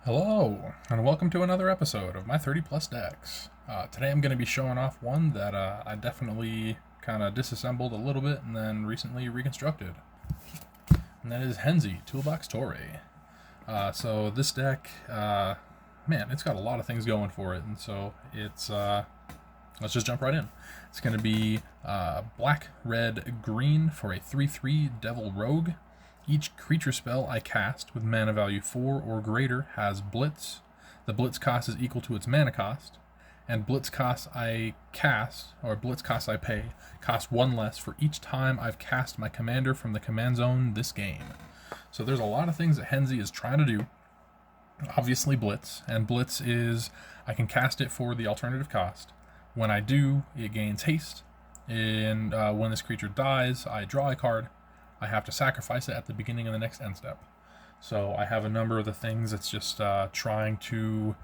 Hello, and welcome to another episode of my 30 plus decks. Today I'm going to be showing off one that I definitely kind of disassembled a little bit and then recently reconstructed. And that is Henzie, Toolbox Torre. So this deck, man, it's got a lot of things going for it, and so it's, let's just jump right in. It's going to be black, red, green for a 3/3 Devil Rogue. Each creature spell I cast with mana value 4 or greater has Blitz. The Blitz cost is equal to its mana cost, and Blitz cost I cast, or Blitz cost I pay, costs 1 less for each time I've cast my commander from the command zone this game. So there's a lot of things that Henzie is trying to do. Obviously Blitz, and Blitz is, I can cast it for the alternative cost. When I do, it gains haste, and when this creature dies, I draw a card. I have to sacrifice it at the beginning of the next end step. So I have a number of the things that's just trying to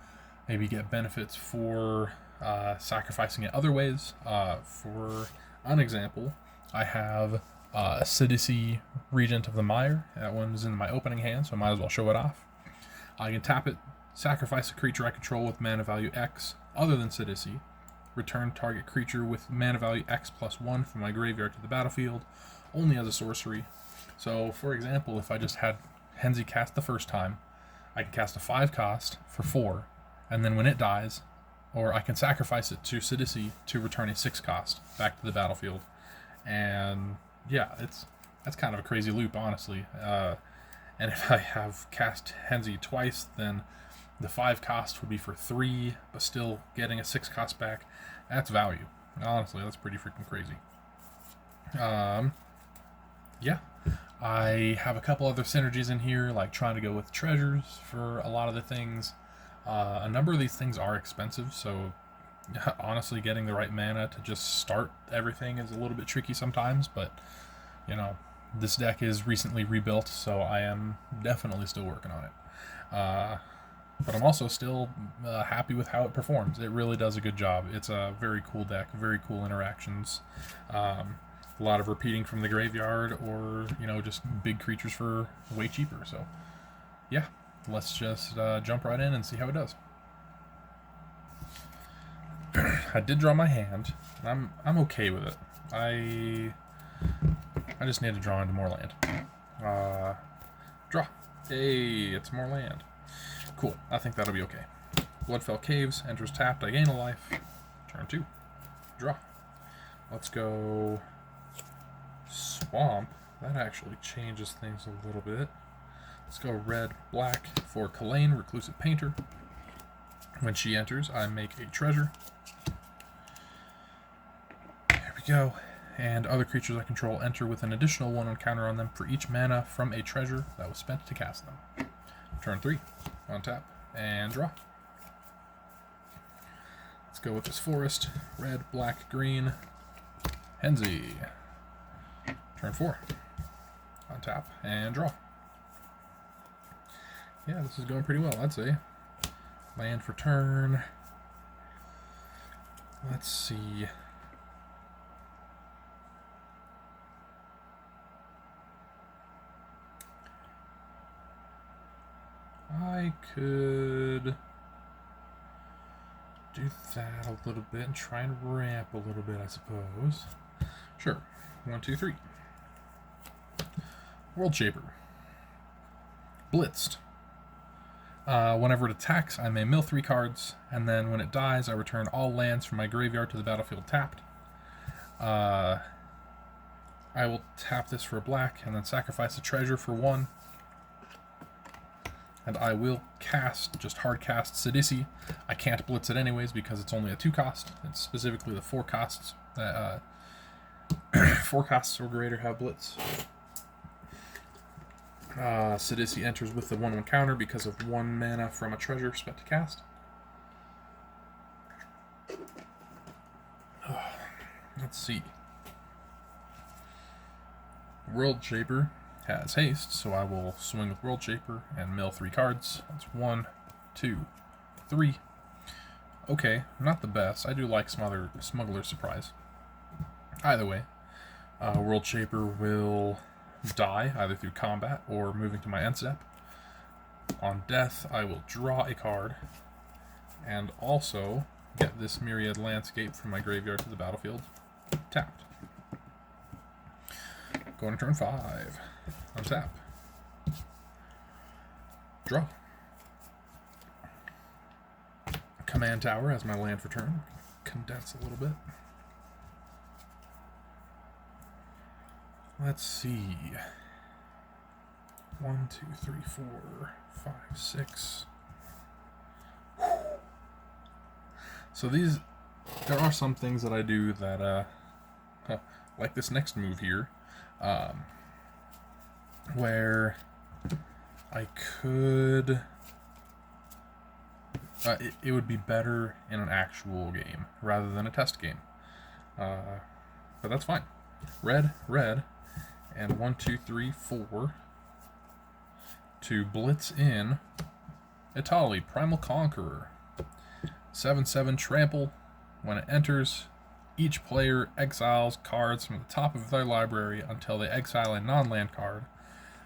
maybe get benefits for sacrificing it other ways. For an example, I have Sidisi, Regent of the Mire. That one's in my opening hand, so I might as well show it off. I can tap it, sacrifice a creature I control with mana value X other than Sidisi, return target creature with mana value X plus 1 from my graveyard to the battlefield, only as a sorcery. So, for example, if I just had Henzie cast the first time, I can cast a 5 cost for 4, and then when it dies, or I can sacrifice it to Sidisi to return a 6 cost back to the battlefield. And yeah, that's kind of a crazy loop, honestly. And if I have cast Henzie twice, then the 5 cost would be for 3, but still getting a 6 cost back. That's value. Honestly, that's pretty freaking crazy. Yeah, I have a couple other synergies in here, like trying to go with treasures for a lot of the things. A number of these things are expensive, so honestly getting the right mana to just start everything is a little bit tricky sometimes, but you know, this deck is recently rebuilt, so I am definitely still working on it. But I'm also still happy with how it performs. It really does a good job. It's a very cool deck, very cool interactions. A lot of repeating from the graveyard, or just big creatures for way cheaper. So yeah, let's just jump right in and see how it does. I did draw my hand, and I'm okay with it. I just need to draw into more land. Draw. Hey, it's more land. Cool. I think that'll be okay. Bloodfell Caves enters tapped. I gain a life. Turn 2. Draw. Let's go Swamp. That actually changes things a little bit. Let's go red, black for Kalain, Reclusive Painter. When she enters, I make a treasure. There we go. And other creatures I control enter with an additional 1 counter on them for each mana from a treasure that was spent to cast them. Turn 3. Untap and draw. Let's go with this forest. Red, black, green. Henzie. Turn 4. Untap and draw. Yeah, this is going pretty well, I'd say. Land for turn. Let's see. I could do that a little bit and try and ramp a little bit, I suppose. Sure. 1, 2, 3. World Shaper. Blitzed. Whenever it attacks, I may mill 3 cards, and then when it dies, I return all lands from my graveyard to the battlefield tapped. I will tap this for a black, and then sacrifice a treasure for 1. And I will cast, just hard cast Sidisi. I can't blitz it anyways because it's only a 2 cost. It's specifically the 4 costs that 4 costs or greater have blitz. Sidisi enters with the 1/1 counter because of 1 mana from a treasure spent to cast. Let's see. World Shaper has haste, so I will swing with World Shaper and mill 3 cards. That's 1, 2, 3. Okay, not the best. I do like Smuggler's Surprise. Either way, World Shaper will die either through combat or moving to my end step. On death, I will draw a card, and also get this Myriad Landscape from my graveyard to the battlefield tapped. Going to turn 5. Untap. Draw. Command Tower as my land for turn. Condense a little bit. Let's see. 1, 2, 3, 4, 5, 6. So there are some things that I do that, like this next move here, where I could, it would be better in an actual game rather than a test game, but that's fine. Red, and 1, 2, 3, 4 to blitz in Italy, Primal Conqueror. 7/7 trample. When it enters, each player exiles cards from the top of their library until they exile a non-land card.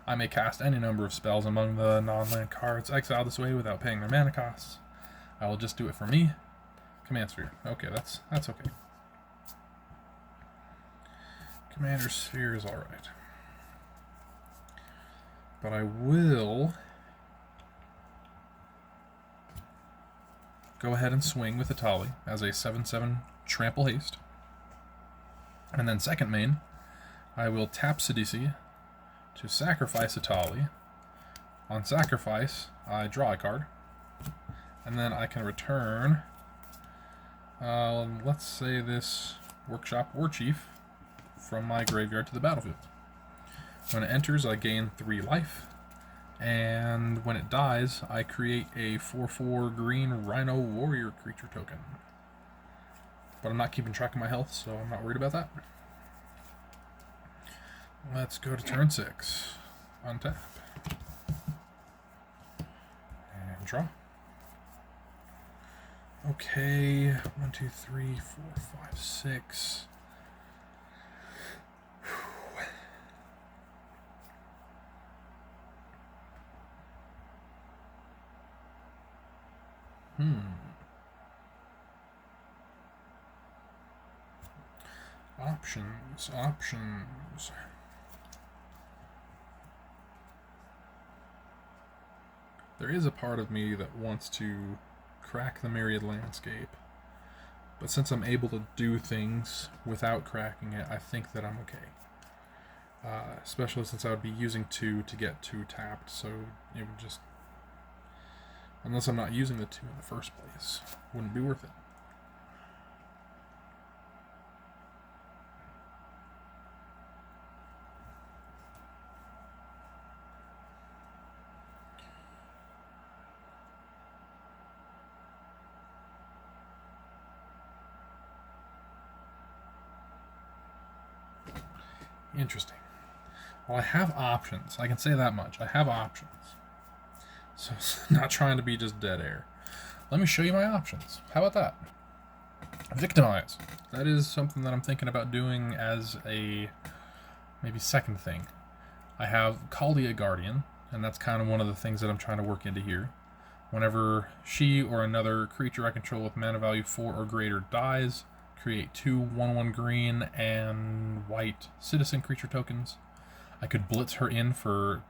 I may cast any number of spells among the non-land cards exiled this way without paying their mana costs. I will just do it for me. Command Sphere. Okay, that's okay. Commander Sphere is alright. But I will go ahead and swing with Italy as a 7/7 trample haste. And then second main, I will tap Sidisi to sacrifice Italy. On sacrifice, I draw a card. And then I can return, let's say this Workshop War Chief from my graveyard to the battlefield. When it enters, I gain 3 life. And when it dies, I create a 4/4 green Rhino Warrior creature token. But I'm not keeping track of my health, so I'm not worried about that. Let's go to turn 6. Untap. And draw. Okay, 1, 2, 3, 4, 5, 6. Options. There is a part of me that wants to crack the Myriad Landscape, but since I'm able to do things without cracking it, I think that I'm okay. Especially since I would be using 2 to get 2 tapped, so it would just, unless I'm not using the 2 in the first place, wouldn't be worth it. Interesting. Well, I have options. I can say that much. I have options. So it's not trying to be just dead air. Let me show you my options. How about that? Victimize. That is something that I'm thinking about doing as a maybe second thing. I have Caldia Guardian, and that's kind of one of the things that I'm trying to work into here. Whenever she or another creature I control with mana value 4 or greater dies, create 2 1/1 green and white citizen creature tokens. I could blitz her in for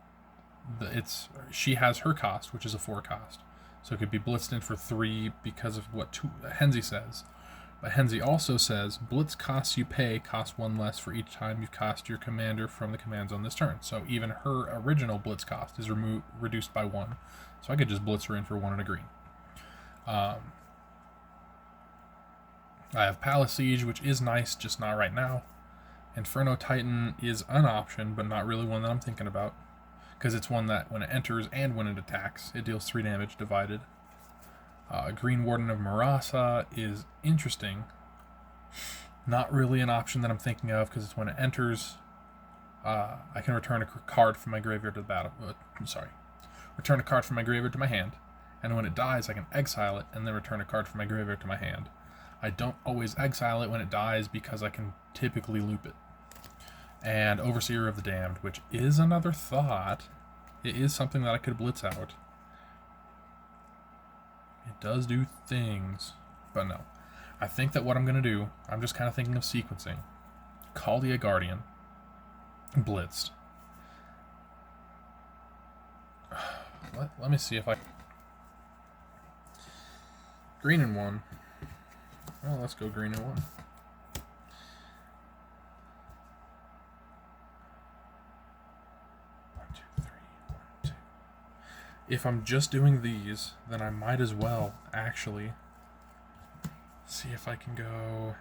she has her cost, which is a 4 cost. So it could be blitzed in for 3 because of what Henzie says. But Henzie also says, blitz costs you pay cost 1 less for each time you cast your commander from the command zone this turn. So even her original blitz cost is reduced by 1. So I could just blitz her in for 1 and a green. I have Palace Siege, which is nice, just not right now. Inferno Titan is an option, but not really one that I'm thinking about, because it's one that when it enters and when it attacks, it deals 3 damage divided. Green Warden of Marasa is interesting. Not really an option that I'm thinking of, because it's when it enters, I can return a card from my graveyard to the battle. Return a card from my graveyard to my hand, and when it dies, I can exile it and then return a card from my graveyard to my hand. I don't always exile it when it dies because I can typically loop it. And Overseer of the Damned, which is another thought. It is something that I could blitz out. does do things, but no. I think that what I'm going to do, I'm just kind of thinking of sequencing. Caldia Guardian, Blitzed. Let me see if I... Green and 1. Well, let's go green and 1. If I'm just doing these, then I might as well actually see if I can go...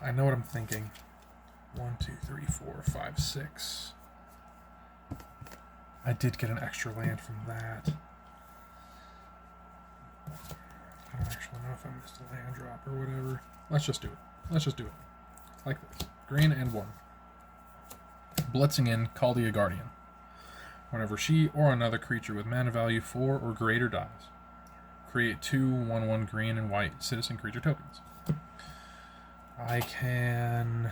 I know what I'm thinking. 1, 2, 3, 4, 5, 6. I did get an extra land from that. I don't actually know if I missed a land drop or whatever. Let's just do it. Let's just do it. Like this. Green and 1. Blitzing in Caldia Guardian. Whenever she or another creature with mana value 4 or greater dies, create 2 1/1 green and white citizen creature tokens. I can...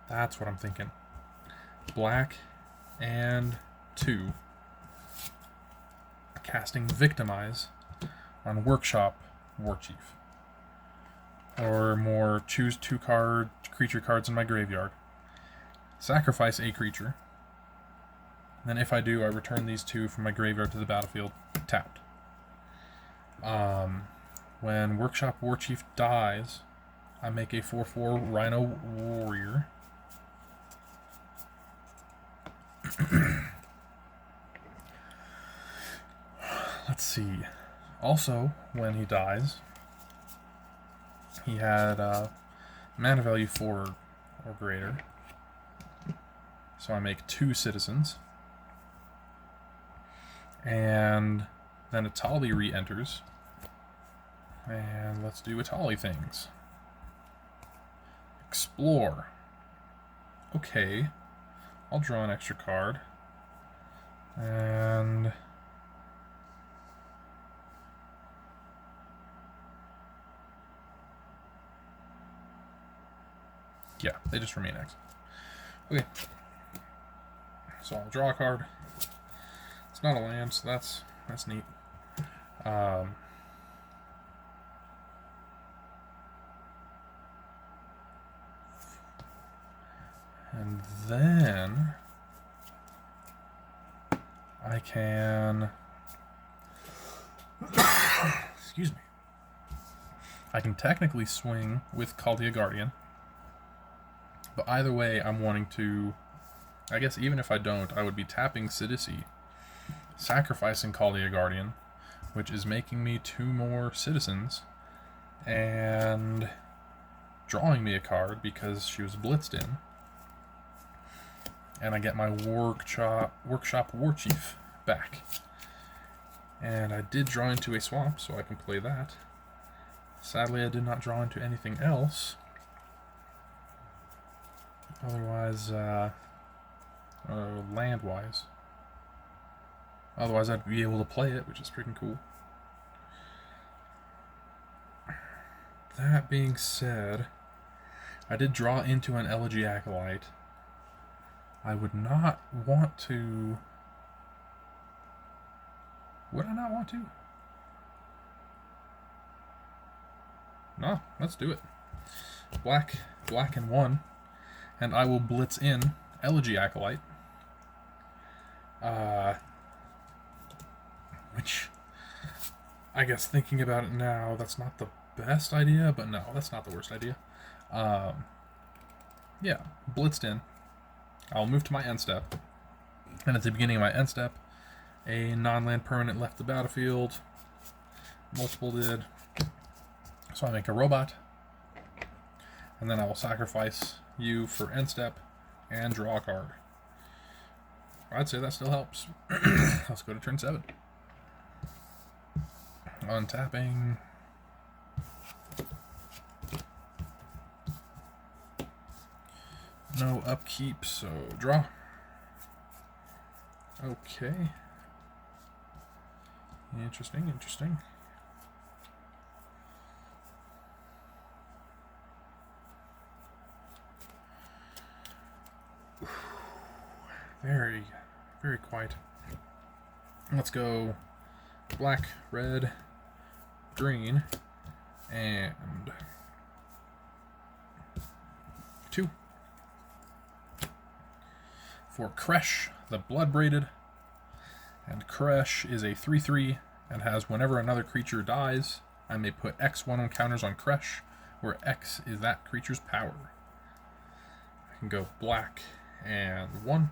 That's what I'm thinking. Black and 2. Casting Victimize on Workshop Warchief. Or more, choose 2 creature cards in my graveyard. Sacrifice a creature. Then if I do, I return these 2 from my graveyard to the battlefield, tapped. When Workshop Warchief dies, I make a 4/4 Rhino Warrior. Let's see. Also, when he dies, he had mana value 4 or greater. So I make 2 citizens. And then Atali re-enters. And let's do Atali things. Explore. Okay. I'll draw an extra card. And... yeah, they just remain X. Okay. So I'll draw a card. It's not a land, so that's neat. And then I can excuse me. I can technically swing with Caldia Guardian. But either way, I'm wanting to... I guess even if I don't, I would be tapping Sidisi, sacrificing Caldia Guardian, which is making me 2 more citizens, and drawing me a card because she was blitzed in. And I get my Workshop Warchief back. And I did draw into a swamp, so I can play that. Sadly, I did not draw into anything else. Otherwise, land-wise. Otherwise, I'd be able to play it, which is freaking cool. That being said, I did draw into an Elegy Acolyte. I would not want to... Would I not want to? No, let's do it. Black and 1. And I will blitz in Elegy Acolyte. Which, I guess thinking about it now, that's not the best idea, but no, that's not the worst idea. Yeah, blitzed in. I'll move to my end step. And at the beginning of my end step, a non-land permanent left the battlefield. Multiple did. So I make a robot. And then I will sacrifice you for end step and draw a card. I'd say that still helps. Let's go to turn 7. Untapping. No upkeep, so draw. Okay. Interesting. Very, very quiet. Let's go black, red, green, and 2. For Kresh, the Blood Braided. And Kresh is a 3/3 and has whenever another creature dies, I may put X 1 on counters on Kresh, where X is that creature's power. I can go black and 1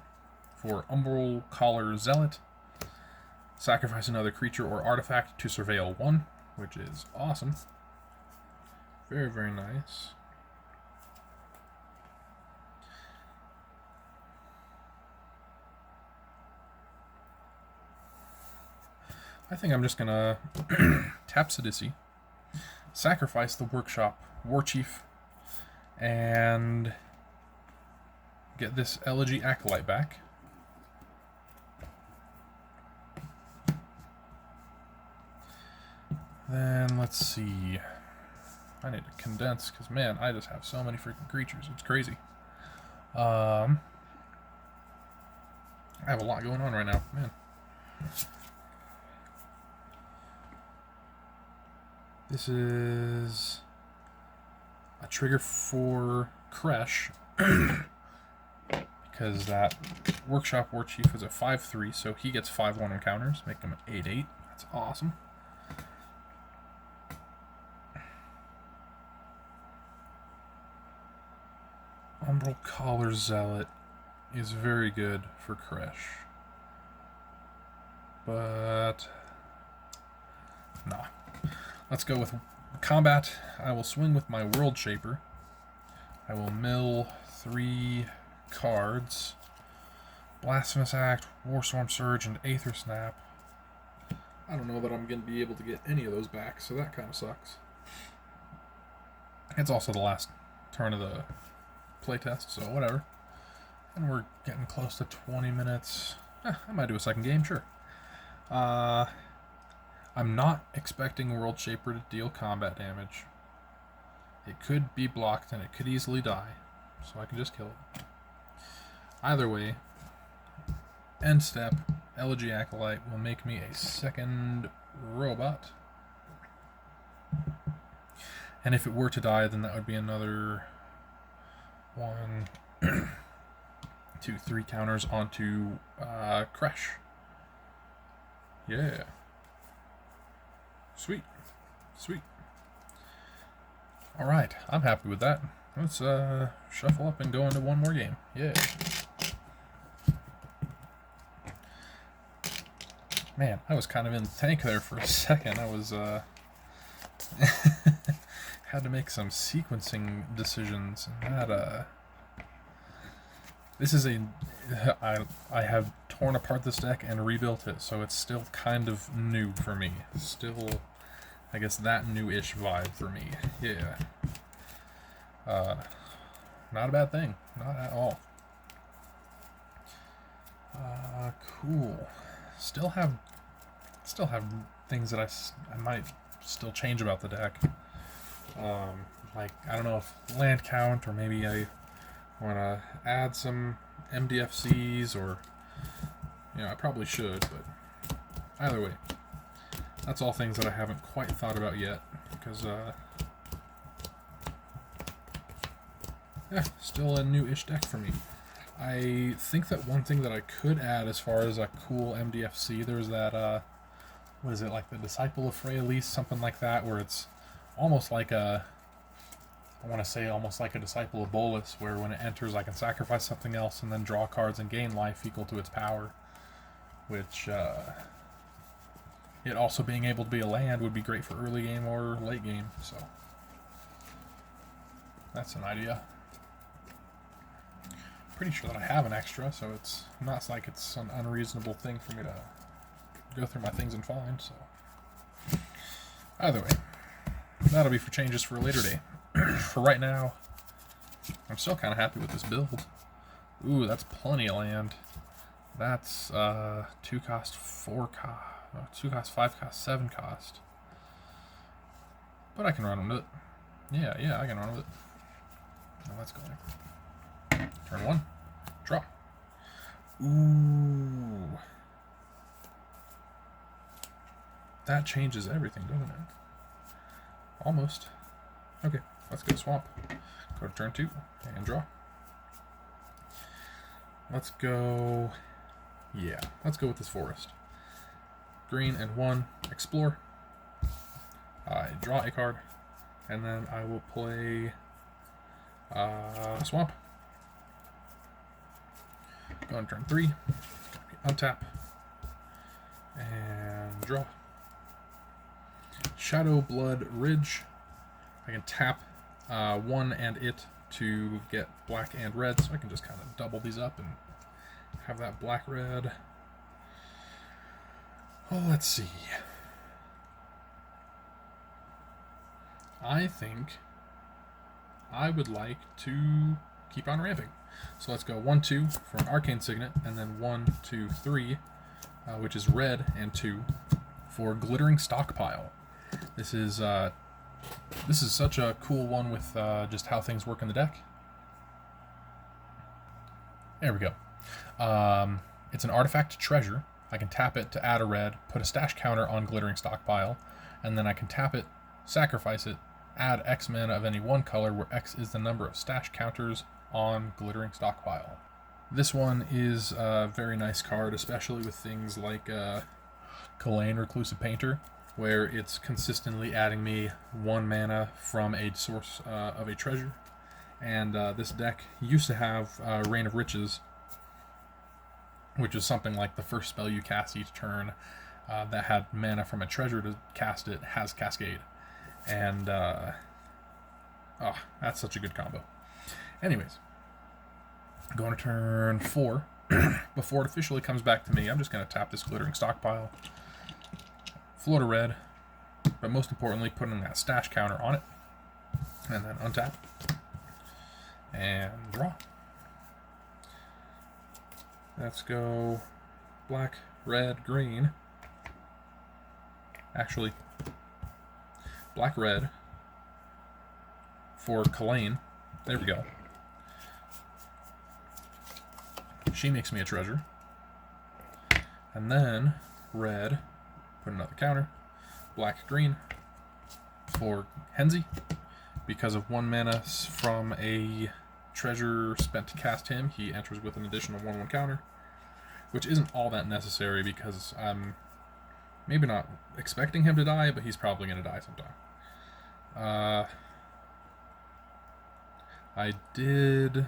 for Umbral Collar Zealot. Sacrifice another creature or artifact to surveil 1, which is awesome. Very, very nice. I think I'm just gonna tap Sidisi, sacrifice the Workshop Warchief, and get this Elegy Acolyte back. Then let's see. I need to condense because man, I just have so many freaking creatures. It's crazy. I have a lot going on right now, man. This is a trigger for Kresh because that Workshop Warchief is a 5/3, so he gets 5/1 encounters, make him an 8/8. That's awesome. Umbral Collar Zealot is very good for Kresh, but nah. Let's go with combat. I will swing with my World Shaper. I will mill 3 cards. Blasphemous Act, Warstorm Surge, and Aether Snap. I don't know that I'm going to be able to get any of those back, so that kind of sucks. It's also the last turn of the playtest, so whatever. And we're getting close to 20 minutes. I might do a second game, sure. I'm not expecting World Shaper to deal combat damage. It could be blocked and it could easily die, so I can just kill it. Either way, end step, Elegy Acolyte will make me a second robot. And if it were to die, then that would be another 1, 2, 3 counters onto Kresh. Yeah. Sweet. Sweet. Alright, I'm happy with that. Let's shuffle up and go into one more game. Yeah. Man, I was kind of in the tank there for a second. I was had to make some sequencing decisions, and that this is I have torn apart this deck and rebuilt it, so it's still kind of new for me. Still, I guess, that new-ish vibe for me. Yeah. Not a bad thing. Not at all. Cool. Still have things that I might still change about the deck. Like, I don't know if land count, or maybe I want to add some MDFCs, or, you know, I probably should, but either way, that's all things that I haven't quite thought about yet, because, yeah, still a new-ish deck for me. I think that one thing that I could add as far as a cool MDFC, there's that, what is it, like the Disciple of Freyalise, something like that, where it's almost like a, I want to say almost like a Disciple of Bolus, where when it enters I can sacrifice something else and then draw cards and gain life equal to its power, which, it also being able to be a land would be great for early game or late game, so that's an idea. Pretty sure that I have an extra, so it's not like it's an unreasonable thing for me to go through my things and find, so either way, that'll be for changes for a later day. For right now, I'm still kind of happy with this build. Ooh, that's plenty of land. That's 2 cost, 4 cost, 2 cost, 5 cost, 7 cost. But I can run with it. Yeah, I can run with it. Now let's go. Turn 1. Draw. Ooh. That changes everything, doesn't it? Almost. Okay, let's go swamp. Go to turn 2 and draw. Let's go... Yeah, let's go with this forest. Green and 1, explore. I draw a card, and then I will play swamp. Go on turn 3, untap, and draw. Shadow Blood Ridge. I can tap 1 and it to get black and red, so I can just kind of double these up and have that black-red. Well, let's see. I think I would like to keep on ramping. So let's go 1, 2 for an Arcane Signet, and then 1, 2, 3, which is red, and 2 for Glittering Stockpile. This is such a cool one with just how things work in the deck. There we go. It's an artifact treasure. I can tap it to add a red, put a stash counter on Glittering Stockpile, and then I can tap it, sacrifice it, add X mana of any one color, where X is the number of stash counters on Glittering Stockpile. This one is a very nice card, especially with things like Kalain Reclusive Painter, where it's consistently adding me 1 mana from a source of a treasure. And this deck used to have Reign of Riches, which is something like the first spell you cast each turn that had mana from a treasure to cast it has Cascade. And that's such a good combo. Anyways, going to turn 4. Before it officially comes back to me, I'm just going to tap this Glittering Stockpile, float a red, but most importantly, putting that stash counter on it, and then untap and draw. Let's go black, red, green. Actually, black, red for Kalain. There we go. She makes me a treasure. And then red, put another counter. Black, green for Henzie. Because of 1 mana from a treasure spent to cast him, he enters with an additional 1/1 counter, which isn't all that necessary because I'm maybe not expecting him to die, but he's probably going to die sometime. I did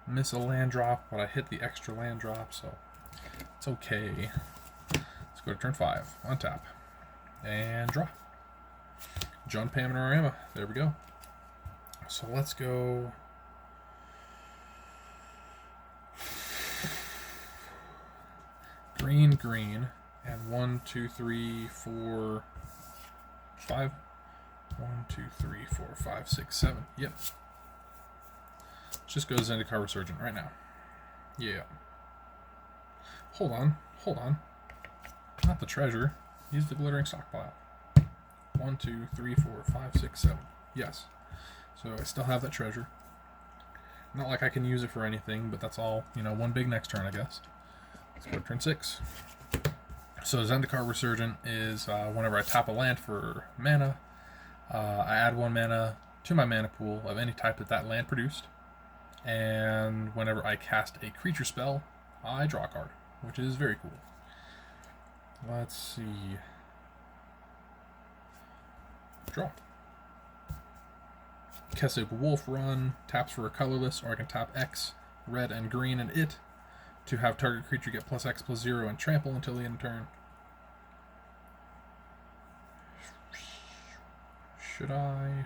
miss a land drop, but I hit the extra land drop, so it's okay. Let's go to turn 5, untap, and draw. John Panorama, there we go. So let's go green, green, and 1, 2, 3, 4, 5. 1, 2, 3, 4, 5, 6, 7. Yep. Just goes into Zendikar Resurgent right now. Yeah. Hold on. Not the treasure. Use the Glittering Stockpile. 1, 2, 3, 4, 5, 6, 7. Yes. So I still have that treasure. Not like I can use it for anything, but that's all, one big next turn, I guess. Let's go to turn 6. So Zendikar Resurgent is whenever I tap a land for mana, I add 1 mana to my mana pool of any type that land produced. And whenever I cast a creature spell, I draw a card, which is very cool. Let's see. Draw. Kessig Wolf Run, taps for a colorless, or I can tap X, red and green, and it, to have target creature get +X/+0 and trample until the end of turn. Should I?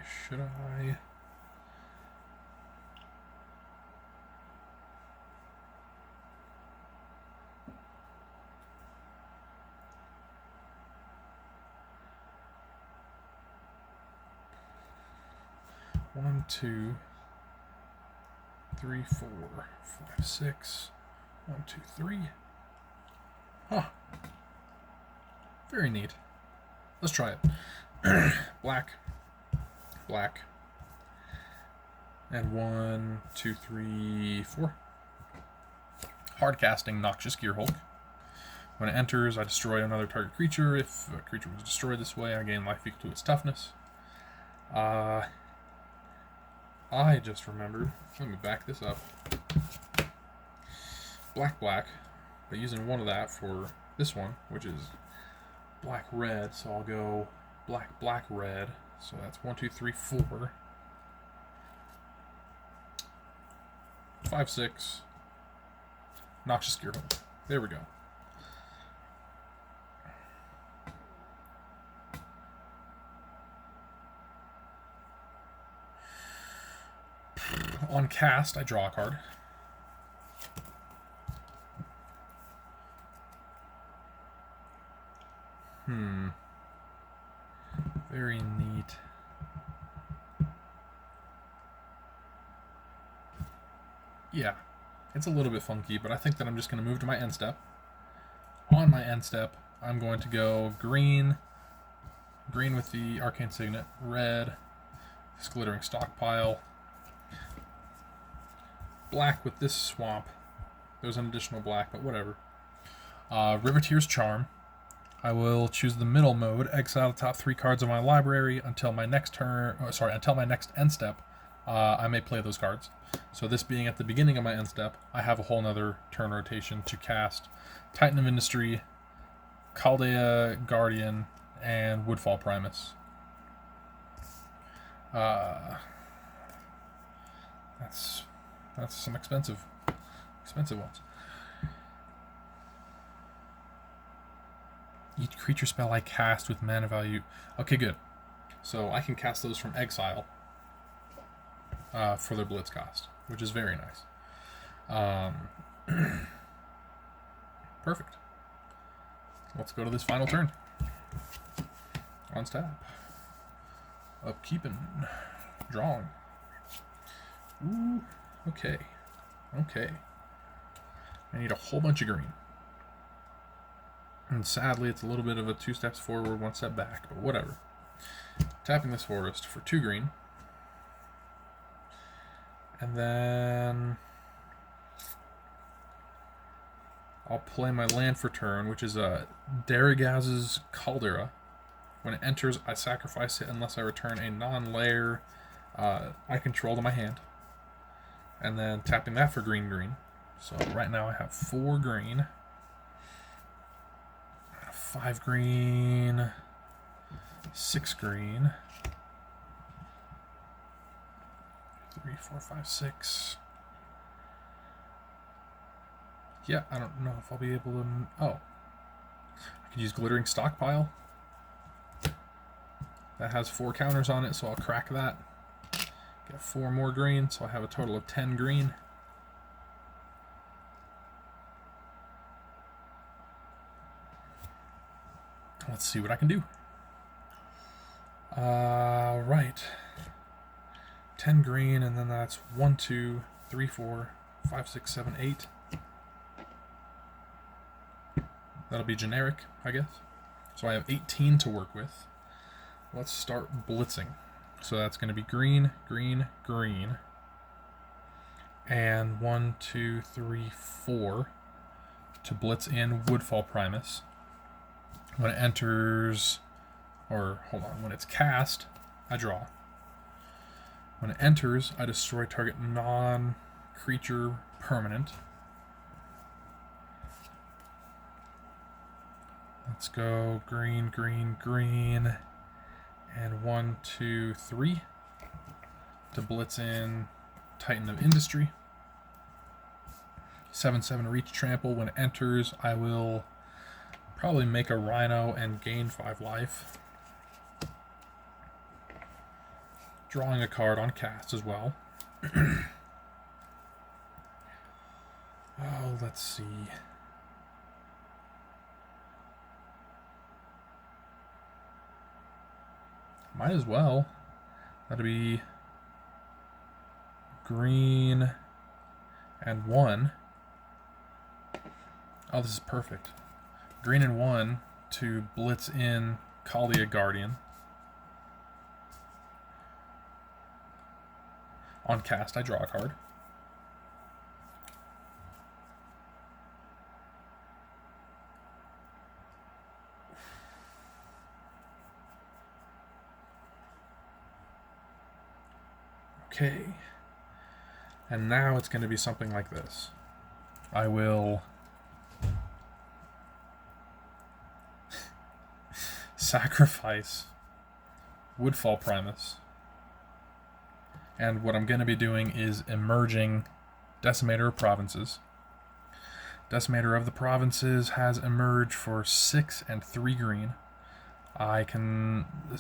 1, 2, 3, 4, 5, 6. 1, 2, 3. Huh. Very neat. Let's try it. Black. And 1, 2, 3, 4. hard casting Noxious Gearhulk. When it enters, I destroy another target creature. If a creature was destroyed this way, I gain life equal to its toughness. I just remembered. Let me back this up. Black, but using one of that for this one, which is black-red, so I'll go black-red. So that's 1, 2, 3, 4. 5, 6. Noxious Gearhulk. There we go. On cast, I draw a card. Very neat. Yeah, it's a little bit funky, but I think that I'm just going to move to my end step. On my end step, I'm going to go green with the Arcane Signet, red, this Glittering Stockpile, black with this Swamp. There's an additional black, but whatever. Riveteer's Charm. I will choose the middle mode, exile the top 3 cards of my library until my next turn. Until my next end step. I may play those cards. So this being at the beginning of my end step, I have a whole nother turn rotation to cast Titan of Industry, Chaldea Guardian, and Woodfall Primus. That's some expensive ones. Each creature spell I cast with mana value. Okay, good. So I can cast those from exile for their Blitz cost, which is very nice. Perfect. Let's go to this final turn. On tap. Upkeeping. Drawing. Ooh, okay. I need a whole bunch of green. And sadly, it's a little bit of a 2 steps forward, 1 step back, but whatever. Tapping this forest for 2 green. And then I'll play my land for turn, which is Daragaz's Caldera. When it enters, I sacrifice it unless I return a non-layer I control to my hand. And then tapping that for green. So right now I have 4 green. 5 green, 6 green, 3, 4, 5, 6. Yeah, I don't know if I'll be able to. Oh, I could use Glittering Stockpile. That has 4 counters on it, so I'll crack that. Get 4 more green, so I have a total of 10 green. Let's see what I can do. Right. 10 green, and then that's 1, 2, 3, 4, 5, 6, 7, 8. That'll be generic, I guess. So I have 18 to work with. Let's start blitzing. So that's going to be green. And 1, 2, 3, 4 to blitz in Woodfall Primus. When it enters, when it's cast, I draw. When it enters, I destroy target non-creature permanent. Let's go green. And 1, 2, 3 to blitz in Titan of Industry. 7/7 reach trample. When it enters, I will probably make a Rhino and gain 5 life. Drawing a card on cast as well. Oh, let's see. Might as well. That'd be green and 1. Oh, this is perfect. Green and 1 to blitz in Chaldea Guardian. On cast, I draw a card. Okay. And now it's going to be something like this. I will sacrifice Woodfall Primus. And what I'm going to be doing is emerging Decimator of Provinces. Decimator of the Provinces has emerged for 6 and 3 green.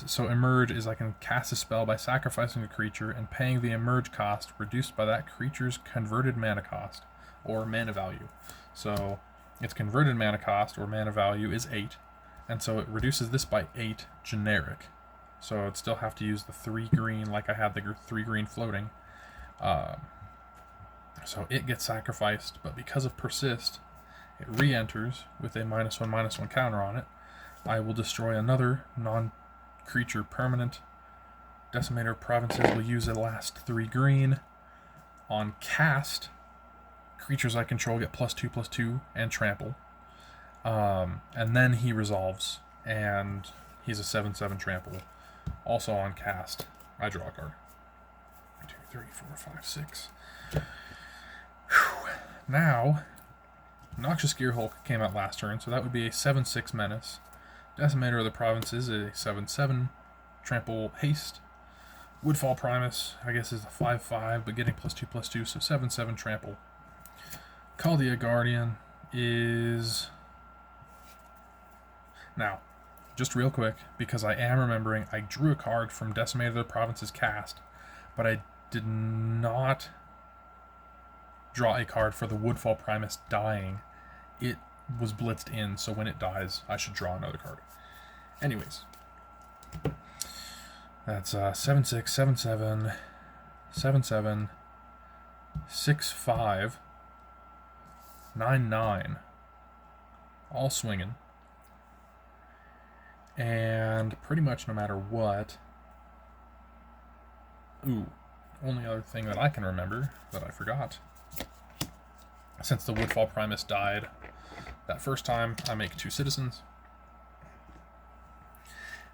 So emerge is I can cast a spell by sacrificing a creature and paying the emerge cost reduced by that creature's converted mana cost or mana value. So its converted mana cost or mana value is 8, and so it reduces this by 8 generic. So I'd still have to use the 3 green like I had the 3 green floating. So it gets sacrificed, but because of Persist, it re-enters with a -1/-1 counter on it. I will destroy another non-creature permanent. Decimator of Provinces will use the last 3 green. On cast, creatures I control get +2/+2 and trample. And then he resolves, and he's a 7/7 trample. Also on cast, I draw a card. 1, 2, 3, 4, 5, 6. Whew. Now, Noxious Gearhulk came out last turn, so that would be a 7/6 menace. Decimator of the Provinces is a 7/7 trample haste. Woodfall Primus, I guess, is a 5/5, but getting +2/+2, so 7/7 trample. Caldia Guardian is... Now, just real quick, because I am remembering, I drew a card from Decimator of the Provinces cast, but I did not draw a card for the Woodfall Primus dying. It was blitzed in, so when it dies, I should draw another card. Anyways, that's 7/6, 7/7, 7/7, 6/5, 9/9, all swinging. And pretty much no matter what... Ooh, only other thing that I can remember that I forgot. Since the Woodfall Primus died that first time, I make 2 citizens.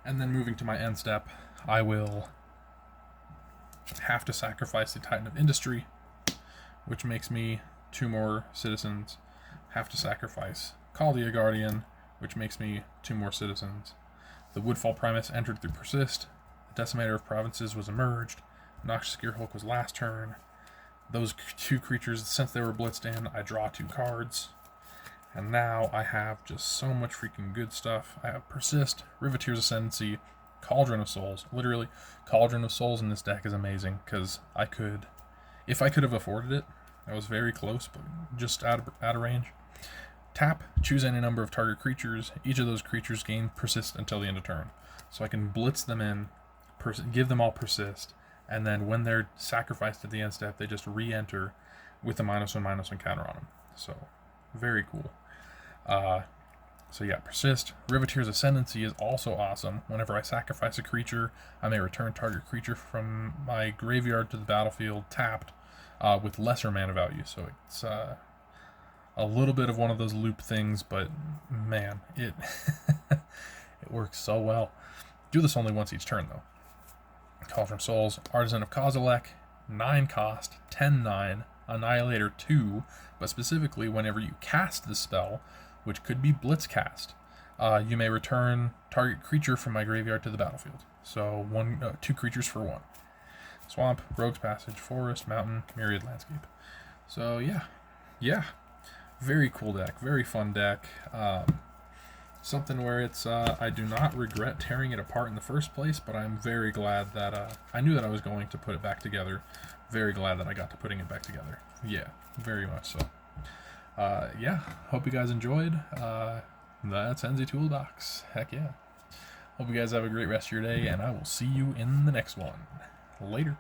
And then moving to my end step, I will have to sacrifice the Titan of Industry, which makes me 2 more citizens. Have to sacrifice Caldia Guardian, which makes me 2 more citizens. The Woodfall Primus entered through Persist. The Decimator of Provinces was emerged. Noxious Gearhulk was last turn. Those 2 creatures, since they were blitzed in, I draw 2 cards. And now I have just so much freaking good stuff. I have Persist, Riveteer's Ascendancy, Cauldron of Souls. Literally, Cauldron of Souls in this deck is amazing, because I could... If I could have afforded it, I was very close, but just out of range. Tap, choose any number of target creatures. Each of those creatures gain Persist until the end of turn. So I can blitz them in, give them all Persist, and then when they're sacrificed at the end step, they just re-enter with a -1/-1 counter on them. So, very cool. So yeah, Persist. Riveteer's Ascendancy is also awesome. Whenever I sacrifice a creature, I may return target creature from my graveyard to the battlefield tapped with lesser mana value. So it's a little bit of one of those loop things, but man, it it works so well. Do this only once each turn, though. Cauldron Souls, Artisan of Kozilek, 9 cost, 10/9, Annihilator 2, but specifically whenever you cast the spell, which could be Blitz cast, you may return target creature from my graveyard to the battlefield. So 2 creatures for 1. Swamp, Rogue's Passage, Forest, Mountain, Myriad Landscape. So yeah, very cool deck, very fun deck. Something where it's I do not regret tearing it apart in the first place, but I'm very glad that I knew that I was going to put it back together. Very glad that I got to putting it back together. Yeah, very much so. Yeah, hope you guys enjoyed. That's Henzie Toolbox. Heck yeah. Hope you guys have a great rest of your day, and I will see you in the next one. Later.